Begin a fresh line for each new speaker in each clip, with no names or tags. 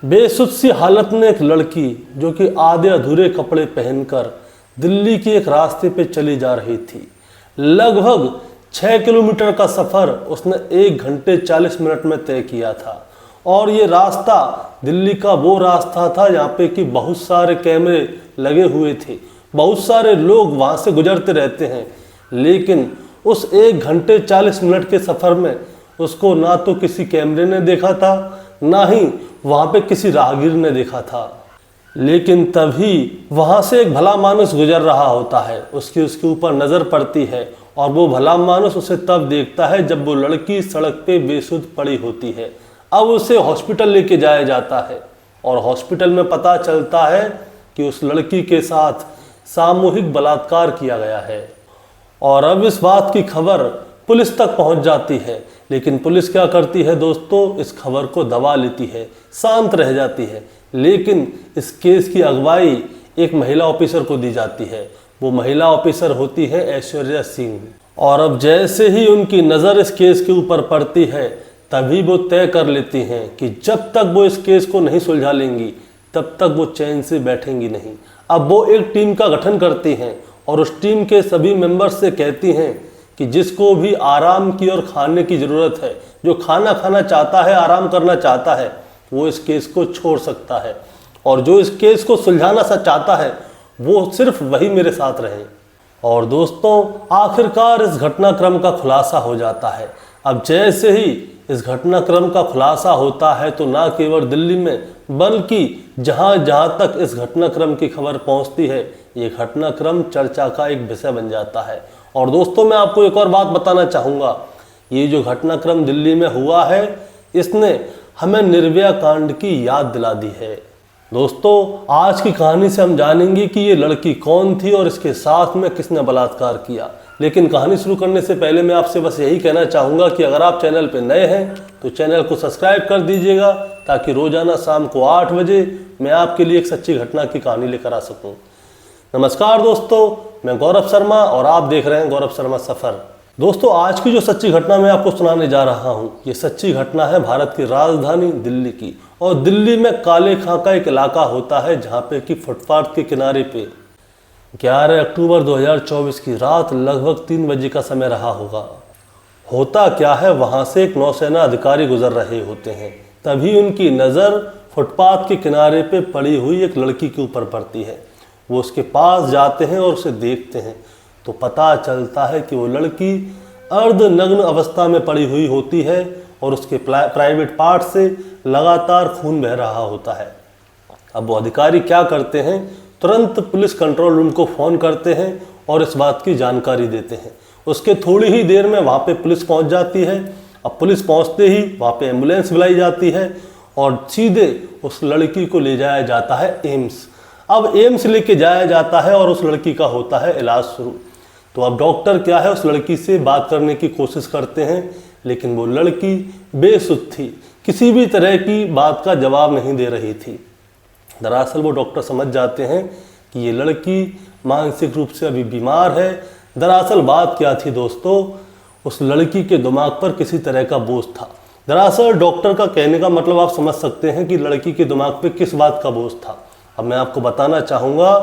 बेसुध सी हालत में एक लड़की जो कि आधे अधूरे कपड़े पहनकर दिल्ली के एक रास्ते पे चली जा रही थी। लगभग 6 किलोमीटर का सफ़र उसने 1 घंटे 40 मिनट में तय किया था। और ये रास्ता दिल्ली का वो रास्ता था जहाँ पे कि बहुत सारे कैमरे लगे हुए थे, बहुत सारे लोग वहाँ से गुजरते रहते हैं। लेकिन उस 1 घंटे 40 मिनट के सफ़र में उसको ना तो किसी कैमरे ने देखा था, ना ही वहाँ पे किसी राहगीर ने देखा था। लेकिन तभी वहाँ से एक भला मानुस गुजर रहा होता है, उसके ऊपर नज़र पड़ती है और वो भला मानुस उसे तब देखता है जब वो लड़की सड़क पे बेसुध पड़ी होती है। अब उसे हॉस्पिटल लेके जाया जाता है और हॉस्पिटल में पता चलता है कि उस लड़की के साथ सामूहिक बलात्कार किया गया है। और अब इस बात की खबर पुलिस तक पहुंच जाती है। लेकिन पुलिस क्या करती है दोस्तों, इस खबर को दबा लेती है, शांत रह जाती है। लेकिन इस केस की अगुवाई एक महिला ऑफिसर को दी जाती है। वो महिला ऑफिसर होती है ऐश्वर्या सिंह। और अब जैसे ही उनकी नज़र इस केस के ऊपर पड़ती है, तभी वो तय कर लेती हैं कि जब तक वो इस केस को नहीं सुलझा लेंगी तब तक वो चैन से बैठेंगी नहीं। अब वो एक टीम का गठन करती हैं और उस टीम के सभी मेंबर्स से कहती हैं कि जिसको भी आराम की और खाने की ज़रूरत है, जो खाना खाना चाहता है, आराम करना चाहता है, वो इस केस को छोड़ सकता है। और जो इस केस को सुलझाना सा चाहता है वो सिर्फ वही मेरे साथ रहे। और दोस्तों, आखिरकार इस घटनाक्रम का खुलासा हो जाता है। अब जैसे ही इस घटनाक्रम का खुलासा होता है तो ना केवल दिल्ली में बल्कि जहाँ जहाँ तक इस घटनाक्रम की खबर पहुँचती है, ये घटनाक्रम चर्चा का एक विषय बन जाता है। और दोस्तों, मैं आपको एक और बात बताना चाहूँगा, ये जो घटनाक्रम दिल्ली में हुआ है, इसने हमें निर्भया कांड की याद दिला दी है। दोस्तों, आज की कहानी से हम जानेंगे कि ये लड़की कौन थी और इसके साथ में किसने बलात्कार किया। लेकिन कहानी शुरू करने से पहले मैं आपसे बस यही कहना चाहूँगा कि अगर आप चैनल पर नए हैं तो चैनल को सब्सक्राइब कर दीजिएगा, ताकि रोज़ाना शाम को 8 बजे मैं आपके लिए एक सच्ची घटना की कहानी लेकर आ सकूँ। नमस्कार दोस्तों, मैं गौरव शर्मा और आप देख रहे हैं गौरव शर्मा सफ़र। दोस्तों, आज की जो सच्ची घटना मैं आपको सुनाने जा रहा हूँ, ये सच्ची घटना है भारत की राजधानी दिल्ली की। और दिल्ली में काले खां का एक इलाका होता है जहाँ पे कि फुटपाथ के किनारे पे 11 अक्टूबर 2024 की रात लगभग 3 बजे का समय रहा होगा। होता क्या है, वहाँ से एक नौसेना अधिकारी गुजर रहे होते हैं। तभी उनकी नज़र फुटपाथ के किनारे पे पड़ी हुई एक लड़की के ऊपर पड़ती है। वो उसके पास जाते हैं और उसे देखते हैं तो पता चलता है कि वो लड़की अर्धनग्न अवस्था में पड़ी हुई होती है और उसके प्राइवेट पार्ट से लगातार खून बह रहा होता है। अब वो अधिकारी क्या करते हैं, तुरंत पुलिस कंट्रोल रूम को फ़ोन करते हैं और इस बात की जानकारी देते हैं। उसके थोड़ी ही देर में वहाँ पे पुलिस पहुँच जाती है। अब पुलिस पहुँचते ही वहाँ पे एम्बुलेंस बुलाई जाती है और सीधे उस लड़की को ले जाया जाता है एम्स। अब एम्स लेके जाया जाता है और उस लड़की का होता है इलाज शुरू। तो अब डॉक्टर क्या है, उस लड़की से बात करने की कोशिश करते हैं, लेकिन वो लड़की बेसुध थी, किसी भी तरह की बात का जवाब नहीं दे रही थी। दरअसल वो डॉक्टर समझ जाते हैं कि ये लड़की मानसिक रूप से अभी बीमार है। दरअसल बात क्या थी दोस्तों, उस लड़की के दिमाग पर किसी तरह का बोझ था। दरअसल डॉक्टर का कहने का मतलब आप समझ सकते हैं कि लड़की के दिमाग पे किस बात का बोझ था। अब मैं आपको बताना चाहूँगा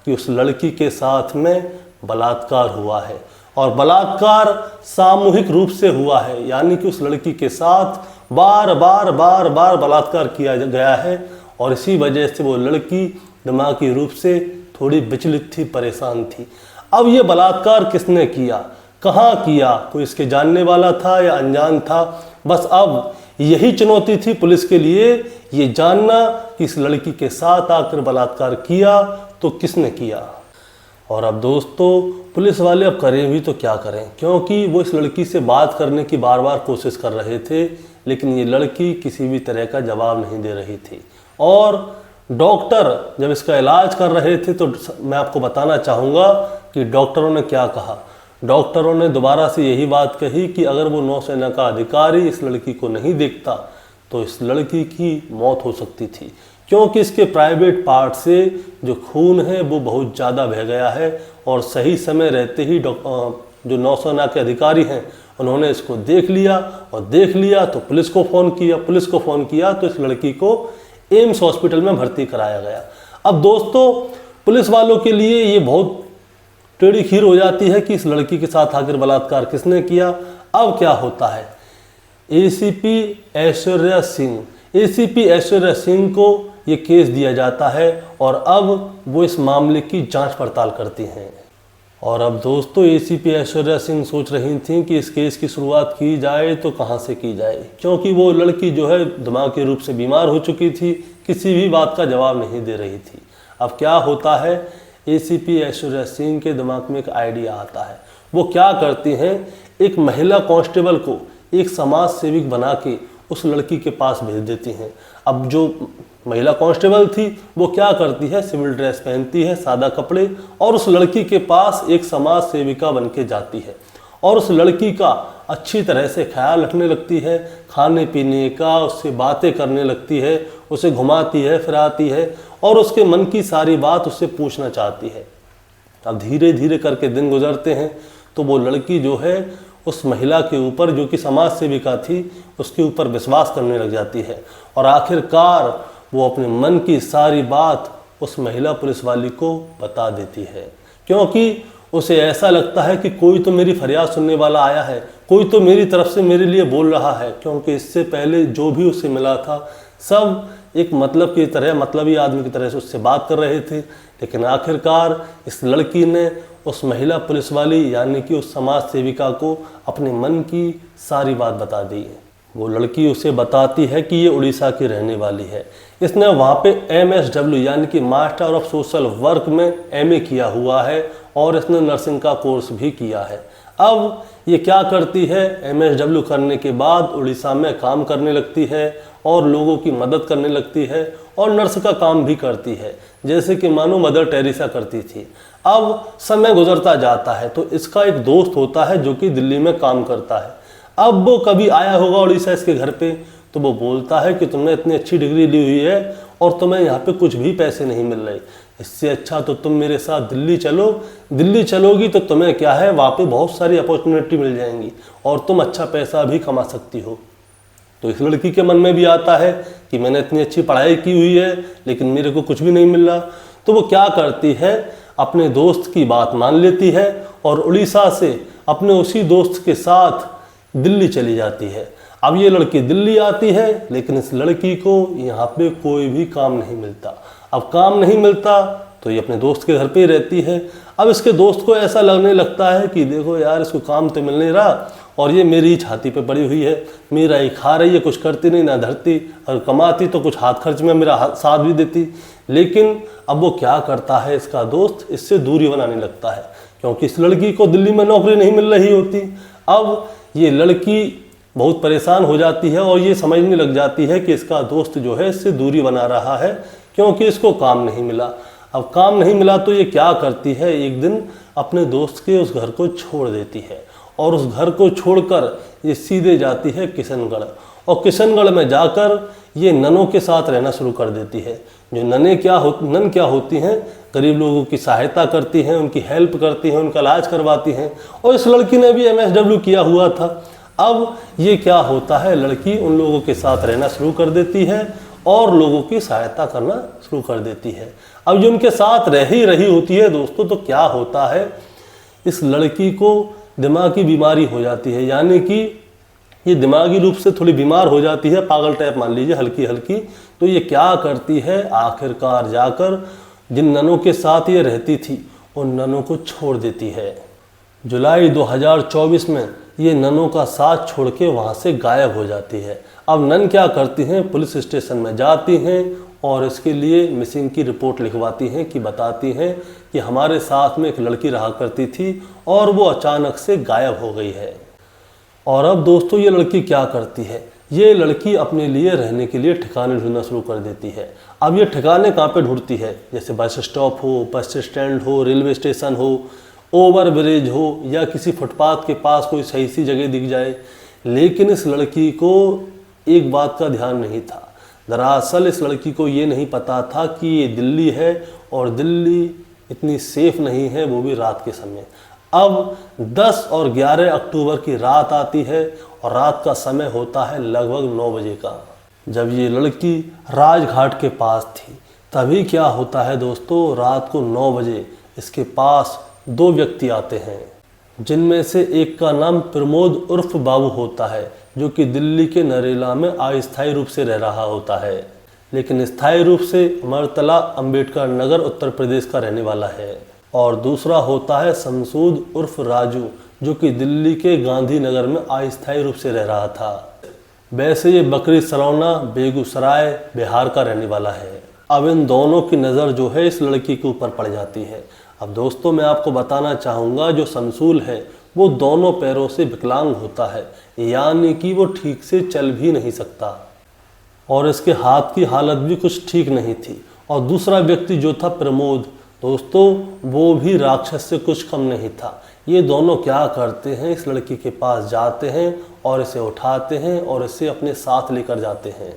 कि उस लड़की के साथ में बलात्कार हुआ है और बलात्कार सामूहिक रूप से हुआ है, यानी कि उस लड़की के साथ बार बार बलात्कार किया गया है। और इसी वजह से वो लड़की दिमागी रूप से थोड़ी विचलित थी, परेशान थी। अब ये बलात्कार किसने किया, कहाँ किया, कोई इसके जानने वाला था या अनजान था, बस अब यही चुनौती थी पुलिस के लिए, ये जानना कि इस लड़की के साथ आकर बलात्कार किया तो किसने किया। और अब दोस्तों, पुलिस वाले अब करें भी तो क्या करें, क्योंकि वो इस लड़की से बात करने की बार बार कोशिश कर रहे थे, लेकिन ये लड़की किसी भी तरह का जवाब नहीं दे रही थी। और डॉक्टर जब इसका इलाज कर रहे थे तो मैं आपको बताना चाहूँगा कि डॉक्टरों ने क्या कहा। डॉक्टरों ने दोबारा से यही बात कही कि अगर वो नौसेना का अधिकारी इस लड़की को नहीं देखता तो इस लड़की की मौत हो सकती थी, क्योंकि इसके प्राइवेट पार्ट से जो खून है वो बहुत ज़्यादा बह गया है। और सही समय रहते ही जो नौसेना के अधिकारी हैं उन्होंने इसको देख लिया तो पुलिस को फ़ोन किया तो इस लड़की को एम्स हॉस्पिटल में भर्ती कराया गया। अब दोस्तों पुलिस वालों के लिए ये बहुत टेढ़ी खीर हो जाती है कि इस लड़की के साथ आखिर बलात्कार किसने किया। अब क्या होता है, एसीपी ऐश्वर्या सिंह को ये केस दिया जाता है और अब वो इस मामले की जांच पड़ताल करती हैं। और अब दोस्तों एसीपी ऐश्वर्या सिंह सोच रही थी कि इस केस की शुरुआत की जाए तो कहां से की जाए, क्योंकि वो लड़की जो है दिमागी रूप से बीमार हो चुकी थी, किसी भी बात का जवाब नहीं दे रही थी। अब क्या होता है, एसीपी ऐश्वर्या सिंह के दिमाग में एक आइडिया आता है। वो क्या करती हैं, एक महिला कांस्टेबल को एक समाज सेविक बना के उस लड़की के पास भेज देती हैं। अब जो महिला कांस्टेबल थी वो क्या करती है, सिविल ड्रेस पहनती है, सादा कपड़े, और उस लड़की के पास एक समाज सेविका बन के जाती है और उस लड़की का अच्छी तरह से ख्याल रखने लगती है, खाने पीने का, उससे बातें करने लगती है, उसे घुमाती है, फिराती है और उसके मन की सारी बात उससे पूछना चाहती है। अब धीरे धीरे करके दिन गुजरते हैं तो वो लड़की जो है उस महिला के ऊपर, जो कि समाज सेविका थी, उसके ऊपर विश्वास करने लग जाती है और आखिरकार वो अपने मन की सारी बात उस महिला पुलिस वाली को बता देती है, क्योंकि उसे ऐसा लगता है कि कोई तो मेरी फरियाद सुनने वाला आया है, कोई तो मेरी तरफ से मेरे लिए बोल रहा है। क्योंकि इससे पहले जो भी उसे मिला था सब एक मतलब की तरह, मतलबी आदमी की तरह से उससे बात कर रहे थे, लेकिन आखिरकार इस लड़की ने उस महिला पुलिस वाली यानी कि उस समाज सेविका को अपने मन की सारी बात बता दी है। वो लड़की उसे बताती है कि ये उड़ीसा की रहने वाली है, इसने वहाँ पे MSW यानी कि मास्टर ऑफ सोशल वर्क में MA किया हुआ है और इसने नर्सिंग का कोर्स भी किया है। अब ये क्या करती है, MSW करने के बाद उड़ीसा में काम करने लगती है और लोगों की मदद करने लगती है और नर्स का काम भी करती है, जैसे कि मानो मदर टेरेसा करती थी। अब समय गुजरता जाता है तो इसका एक दोस्त होता है जो कि दिल्ली में काम करता है। अब वो कभी आया होगा उड़ीसा इसके घर पे, तो वो बोलता है कि तुमने इतनी अच्छी डिग्री ली हुई है और तुम्हें यहाँ पे कुछ भी पैसे नहीं मिल रहे, इससे अच्छा तो तुम मेरे साथ दिल्ली चलो, दिल्ली चलोगी तो तुम्हें क्या है, वहाँ पे बहुत सारी अपॉर्चुनिटी मिल जाएंगी और तुम अच्छा पैसा भी कमा सकती हो। तो इस लड़की के मन में भी आता है कि मैंने इतनी अच्छी पढ़ाई की हुई है लेकिन मेरे को कुछ भी नहीं मिल रहा। तो वो क्या करती है, अपने दोस्त की बात मान लेती है और उड़ीसा से अपने उसी दोस्त के साथ दिल्ली चली जाती है। अब ये लड़की दिल्ली आती है लेकिन इस लड़की को यहाँ पे कोई भी काम नहीं मिलता। अब काम नहीं मिलता तो ये अपने दोस्त के घर पे ही रहती है। अब इसके दोस्त को ऐसा लगने लगता है कि देखो यार, इसको काम तो मिल नहीं रहा और ये मेरी छाती पे पड़ी हुई है, मेरा ही खा रही है, कुछ करती नहीं ना धरती, और कमाती तो कुछ हाथ खर्च में मेरा साथ भी देती। लेकिन अब वो क्या करता है, इसका दोस्त इससे दूरी बनाने लगता है क्योंकि इस लड़की को दिल्ली में नौकरी नहीं मिल रही होती। अब ये लड़की बहुत परेशान हो जाती है और ये समझने लग जाती है कि इसका दोस्त जो है इससे दूरी बना रहा है क्योंकि इसको काम नहीं मिला। अब काम नहीं मिला तो ये क्या करती है, एक दिन अपने दोस्त के उस घर को छोड़ देती है और उस घर को छोड़कर ये सीधे जाती है किशनगढ़ और किशनगढ़ में जाकर ये ननों के साथ रहना शुरू कर देती है। जो नन क्या होती हैं, गरीब लोगों की सहायता करती हैं, उनकी हेल्प करती हैं, उनका इलाज करवाती हैं। और इस लड़की ने भी MSW किया हुआ था। अब ये क्या होता है, लड़की उन लोगों के साथ रहना शुरू कर देती है और लोगों की सहायता करना शुरू कर देती है। अब जो उनके साथ रह ही रही होती है दोस्तों, तो क्या होता है, इस लड़की को दिमागी बीमारी हो जाती है, यानी कि ये दिमागी रूप से थोड़ी बीमार हो जाती है, पागल टाइप मान लीजिए, हल्की हल्की। तो ये क्या करती है, आखिरकार जाकर जिन ननों के साथ ये रहती थी उन ननों को छोड़ देती है। जुलाई 2024 में ये ननों का साथ छोड़ के वहाँ से गायब हो जाती है। अब नन क्या करती हैं, पुलिस स्टेशन में जाती हैं और इसके लिए मिसिंग की रिपोर्ट लिखवाती हैं कि बताती हैं कि हमारे साथ में एक लड़की रहा करती थी और वो अचानक से गायब हो गई है। और अब दोस्तों ये लड़की क्या करती है, ये लड़की अपने लिए रहने के लिए ठिकाने ढूंढना शुरू कर देती है। अब ये ठिकाने कहाँ पे ढूंढती है, जैसे बस स्टॉप हो, बस स्टैंड हो, रेलवे स्टेशन हो, ओवर ब्रिज हो या किसी फुटपाथ के पास कोई सही सी जगह दिख जाए। लेकिन इस लड़की को एक बात का ध्यान नहीं था, दरअसल इस लड़की को ये नहीं पता था कि ये दिल्ली है और दिल्ली इतनी सेफ नहीं है, वो भी रात के समय। अब 10 और 11 अक्टूबर की रात आती है और रात का समय होता है लगभग 9 बजे का। जब ये लड़की राजघाट के पास थी तभी क्या होता है दोस्तों, रात को 9 बजे इसके पास 2 व्यक्ति आते हैं, जिनमें से एक का नाम प्रमोद उर्फ बाबू होता है, जो कि दिल्ली के नरेला में अस्थायी रूप से रह रहा होता है, लेकिन स्थायी रूप से अमरतला अंबेडकर नगर उत्तर प्रदेश का रहने वाला है। और दूसरा होता है शमसूद उर्फ राजू, जो कि दिल्ली के गांधीनगर में अस्थायी रूप से रह रहा था। वैसे ये बकरी सलौना बेगूसराय बिहार का रहने वाला है। अब इन दोनों की नज़र जो है इस लड़की के ऊपर पड़ जाती है। अब दोस्तों मैं आपको बताना चाहूँगा, जो शमसूल है वो दोनों पैरों से विकलांग होता है, यानी कि वो ठीक से चल भी नहीं सकता और इसके हाथ की हालत भी कुछ ठीक नहीं थी। और दूसरा व्यक्ति जो था प्रमोद दोस्तों, वो भी राक्षस से कुछ कम नहीं था। ये दोनों क्या करते हैं, इस लड़की के पास जाते हैं और इसे उठाते हैं और इसे अपने साथ लेकर जाते हैं।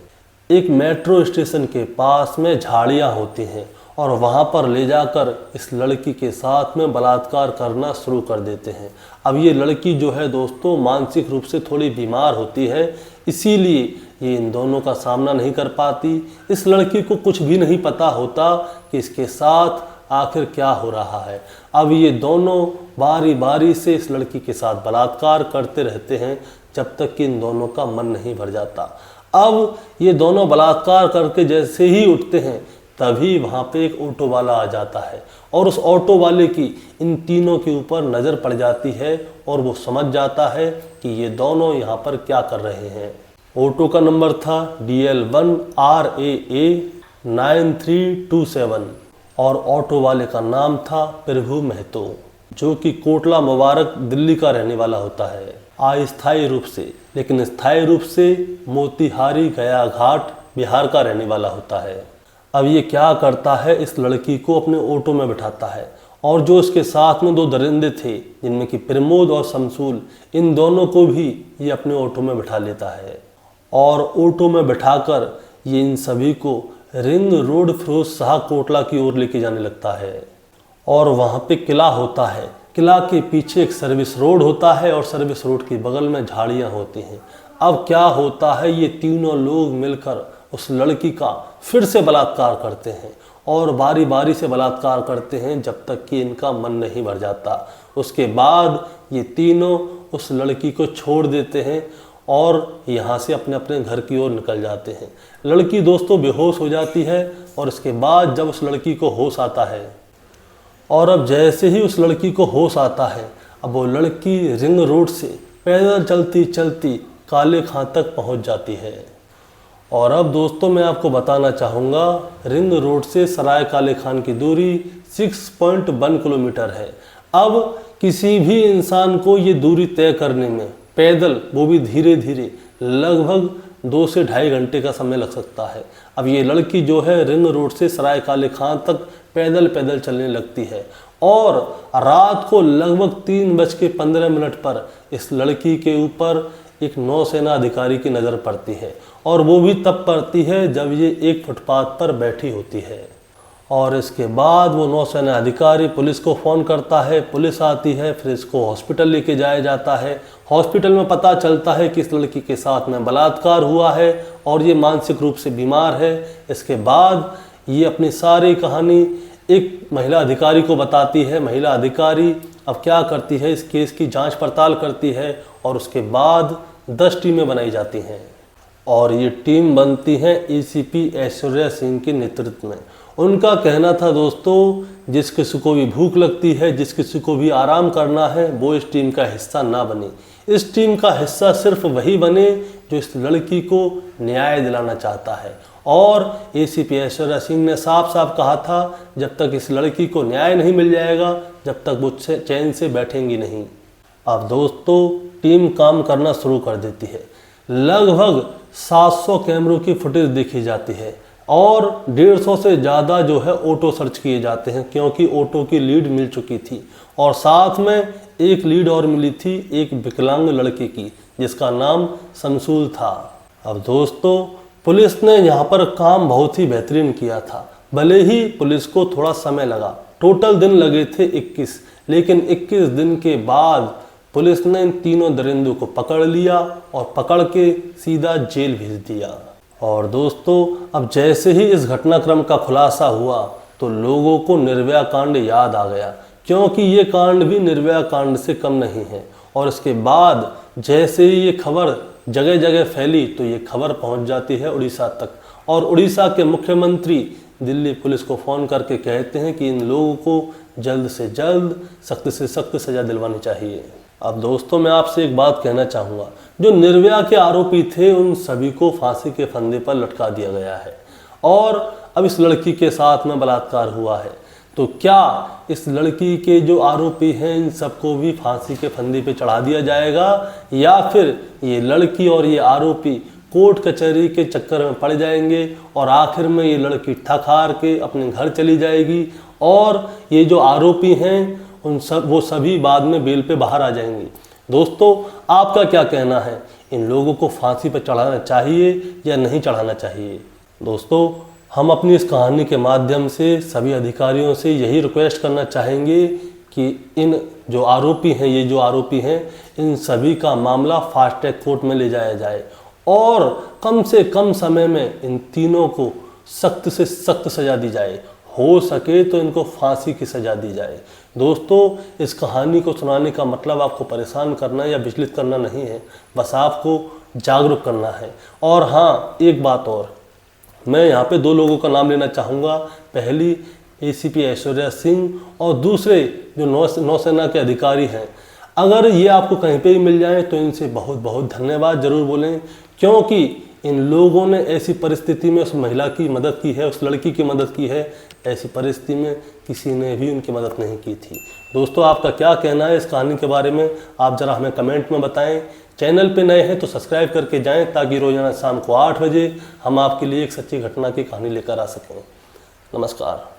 एक मेट्रो स्टेशन के पास में झाड़ियाँ होती हैं और वहाँ पर ले जाकर इस लड़की के साथ में बलात्कार करना शुरू कर देते हैं। अब ये लड़की जो है दोस्तों मानसिक रूप से थोड़ी बीमार होती है, इसीलिए ये इन दोनों का सामना नहीं कर पाती। इस लड़की को कुछ भी नहीं पता होता कि इसके साथ आखिर क्या हो रहा है। अब ये दोनों बारी बारी से इस लड़की के साथ बलात्कार करते रहते हैं जब तक कि इन दोनों का मन नहीं भर जाता। अब ये दोनों बलात्कार करके जैसे ही उठते हैं तभी वहाँ पे एक ऑटो वाला आ जाता है और उस ऑटो वाले की इन तीनों के ऊपर नज़र पड़ जाती है और वो समझ जाता है कि ये दोनों यहाँ पर क्या कर रहे हैं। ऑटो का नंबर था DL1 RAA 9327 और ऑटो वाले का नाम था प्रभु महतो, जो कि कोटला मुबारक दिल्ली का रहने वाला होता है अस्थायी रूप से, लेकिन स्थायी रूप से मोतिहारी गया घाट बिहार का रहने वाला होता है। अब ये क्या करता है, इस लड़की को अपने ऑटो में बिठाता है और जो इसके साथ में 2 दरिंदे थे जिनमें कि प्रमोद और शमसूल, इन दोनों को भी ये अपने ऑटो में बिठा लेता है और ऑटो में बिठाकर ये इन सभी को रिंग रोड फिरोज शाह कोटला की ओर लेके जाने लगता है। और वहाँ पे किला होता है, किला के पीछे एक सर्विस रोड होता है और सर्विस रोड के बगल में झाड़ियाँ होती हैं। अब क्या होता है, ये तीनों लोग मिलकर उस लड़की का फिर से बलात्कार करते हैं और बारी बारी से बलात्कार करते हैं जब तक कि इनका मन नहीं भर जाता। उसके बाद ये तीनों उस लड़की को छोड़ देते हैं और यहाँ से अपने अपने घर की ओर निकल जाते हैं। लड़की दोस्तों बेहोश हो जाती है और इसके बाद जब उस लड़की को होश आता है और अब जैसे ही उस लड़की को होश आता है, अब वो लड़की रिंग रोड से पैदल चलती चलती काले खां तक पहुँच जाती है। और अब दोस्तों मैं आपको बताना चाहूँगा, रिंग रोड से सराय काले खान की दूरी 6.1 किलोमीटर है। अब किसी भी इंसान को ये दूरी तय करने में पैदल, वो भी धीरे धीरे, लगभग 2 से ढाई घंटे का समय लग सकता है। अब ये लड़की जो है रिंग रोड से सराय काले खान तक पैदल पैदल चलने लगती है और रात को लगभग 3:15 पर इस लड़की के ऊपर एक नौसेना अधिकारी की नज़र पड़ती है और वो भी तब पड़ती है जब ये एक फुटपाथ पर बैठी होती है। और इसके बाद वो नौसेना अधिकारी पुलिस को फ़ोन करता है, पुलिस आती है, फिर इसको हॉस्पिटल लेके जाया जाता है। हॉस्पिटल में पता चलता है कि इस लड़की के साथ में बलात्कार हुआ है और ये मानसिक रूप से बीमार है। इसके बाद ये अपनी सारी कहानी एक महिला अधिकारी को बताती है। महिला अधिकारी अब क्या करती है, इस केस की जांच पड़ताल करती है और उसके बाद 10 टीमें बनाई जाती हैं और ये टीम बनती है ACP ऐश्वर्या सिंह के नेतृत्व में। उनका कहना था दोस्तों, जिस किसी को भी भूख लगती है, जिस किसी को भी आराम करना है, वो इस टीम का हिस्सा ना बने। इस टीम का हिस्सा सिर्फ वही बने जो इस लड़की को न्याय दिलाना चाहता है। और ACP ऐश्वर्या सिंह ने साफ साफ कहा था, जब तक इस लड़की को न्याय नहीं मिल जाएगा, जब तक वो चैन से बैठेंगी नहीं। अब दोस्तों टीम काम करना शुरू कर देती है। लगभग 700 कैमरों की फुटेज देखी जाती है और 150 से ज़्यादा जो है ऑटो सर्च किए जाते हैं, क्योंकि ऑटो की लीड मिल चुकी थी और साथ में एक लीड और मिली थी एक विकलांग लड़के की, जिसका नाम शमसूल था। अब दोस्तों पुलिस ने यहाँ पर काम बहुत ही बेहतरीन किया था। भले ही पुलिस को थोड़ा समय लगा, टोटल दिन लगे थे 21, लेकिन 21 दिन के बाद पुलिस ने इन तीनों दरिंदों को पकड़ लिया और पकड़ के सीधा जेल भेज दिया। और दोस्तों, अब जैसे ही इस घटनाक्रम का खुलासा हुआ तो लोगों को निर्भया कांड याद आ गया, क्योंकि ये कांड भी निर्भया कांड से कम नहीं है। और इसके बाद जैसे ही ये खबर जगह जगह फैली तो ये खबर पहुंच जाती है उड़ीसा तक, और उड़ीसा के मुख्यमंत्री दिल्ली पुलिस को फ़ोन करके कहते हैं कि इन लोगों को जल्द से जल्द सख्त से सख्त सज़ा दिलवानी चाहिए। अब दोस्तों, मैं आपसे एक बात कहना चाहूँगा, जो निर्भया के आरोपी थे उन सभी को फांसी के फंदे पर लटका दिया गया है, और अब इस लड़की के साथ में बलात्कार हुआ है। तो क्या इस लड़की के जो आरोपी हैं इन सबको भी फांसी के फंदे पे चढ़ा दिया जाएगा, या फिर ये लड़की और ये आरोपी कोर्ट कचहरी के चक्कर में पड़ जाएंगे और आखिर में ये लड़की थक हार के अपने घर चली जाएगी और ये जो आरोपी हैं वो सभी बाद में बेल पे बाहर आ जाएंगे। दोस्तों, आपका क्या कहना है, इन लोगों को फांसी पर चढ़ाना चाहिए या नहीं चढ़ाना चाहिए? दोस्तों, हम अपनी इस कहानी के माध्यम से सभी अधिकारियों से यही रिक्वेस्ट करना चाहेंगे कि इन जो आरोपी हैं, ये जो आरोपी हैं, इन सभी का मामला फास्ट ट्रैक कोर्ट में ले जाया जाए और कम से कम समय में इन तीनों को सख्त से सख्त सज़ा दी जाए। हो सके तो इनको फांसी की सज़ा दी जाए। दोस्तों, इस कहानी को सुनाने का मतलब आपको परेशान करना या विचलित करना नहीं है, बस आपको जागरूक करना है। और हाँ, एक बात और, मैं यहाँ पे 2 लोगों का नाम लेना चाहूँगा। पहली एसीपी ऐश्वर्या सिंह और दूसरे जो नौसेना के अधिकारी हैं। अगर ये आपको कहीं पे भी मिल जाए तो इनसे बहुत बहुत धन्यवाद ज़रूर बोलें, क्योंकि इन लोगों ने ऐसी परिस्थिति में उस महिला की मदद की है, उस लड़की की मदद की है। ऐसी परिस्थिति में किसी ने भी उनकी मदद नहीं की थी। दोस्तों, आपका क्या कहना है इस कहानी के बारे में, आप ज़रा हमें कमेंट में बताएं। चैनल पे नए हैं तो सब्सक्राइब करके जाएं, ताकि रोज़ाना शाम को 8 बजे हम आपके लिए एक सच्ची घटना की कहानी लेकर आ सकें। नमस्कार।